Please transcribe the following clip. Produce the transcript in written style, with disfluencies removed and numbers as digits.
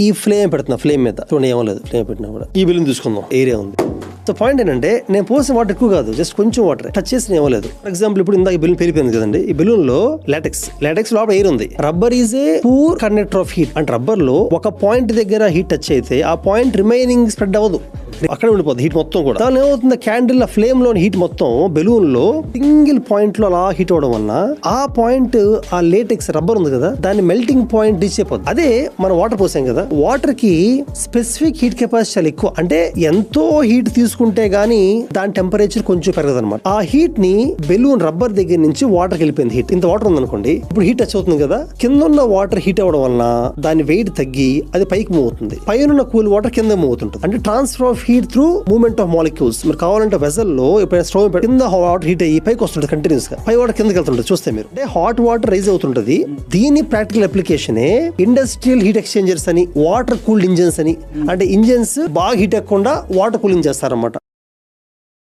ఈ ఫ్లేమ్ పెడుతున్నా, ఫ్లేమ్ మీద చూడండి ఏమో లేదు, ఫ్లేమ్ పెట్టినా కూడా. ఈ బెలూన్ తీసుకుందాం, ఏరియా ఉంది. సో పాయింట్ ఏంటంటే నేను పోసిన వాటర్ ఎక్కువ కాదు, జస్ట్ కొంచెం వాటర్ టచ్ చేసిన ఏమో లేదు. ఫర్ ఎగ్జాంపుల్ ఇప్పుడు ఇందాక ఈ బెలూన్ పెరిగిపోయింది కదండి, ఈ బెలూన్ లో లాటెక్స్ లోపల ఎయిర్ ఉంది. Rubber is a poor conductor of heat. అంటే రబ్బర్ లో ఒక పాయింట్ దగ్గర హీట్ టచ్ అయితే ఆ పాయింట్ రిమైనింగ్ స్ప్రెడ్ అవ్వదు, అక్కడ ఉండిపోతుంది హీట్ మొత్తం కూడా. దాని ఏమవుతుంది, క్యాండిల్ ఆ ఫ్లేమ్ లోని హీట్ మొత్తం బెలూన్ లో సింగిల్ పాయింట్ లో అలా హీట్ అవడం వల్ల ఆ పాయింట్ ఆ లేటెక్స్ రబ్బర్ ఉంది కదా దాని మెల్టింగ్ పాయింట్ రీచ్ అయిపోతుంది. అదే మనం వాటర్ పోసాం కదా, వాటర్ కి స్పెసిఫిక్ హీట్ కెపాసిటీ చాలా ఎక్కువ. అంటే ఎంతో హీట్ తీసుకుంటే గానీ దాని టెంపరేచర్ కొంచెం పెరగదు అనమాట. ఆ హీట్ ని బెలూన్ రబ్బర్ దగ్గర నుంచి వాటర్ వెళ్ళిపోయింది హీట్. ఇంత వాటర్ ఉందనుకోండి, ఇప్పుడు హీట్ టచ్ అవుతుంది కదా, కింద ఉన్న వాటర్ హీట్ అవడం వలన దాని వెయిట్ తగ్గి అది పైకి మూవ్ అవుతుంది, పైన కూల్ వాటర్ కింద మూవ్ అవుతుంటుంది. అంటే transfer of heat through movement of molecules. మీరు కావాలంటే వెజల్ లో ఎప్పుడైనా స్టవ్ కింద వాటర్ హీట్ అయ్యి పైకి వస్తుంటుంది కంటిన్యూస్ గా, పై వాటర్ కిందకి వెళ్తుంటుంది చూస్తే మీరు. అంటే హాట్ వాటర్ రైజ్ అవుతుంటది. దీని practical application industrial heat exchangers అని, వాటర్ కూల్డ్ ఇంజన్స్ అని. అంటే ఇంజన్స్ బాగా హీట్ ఎక్కకుండా వాటర్ కూలింగ్ చేస్తారన్నమాట.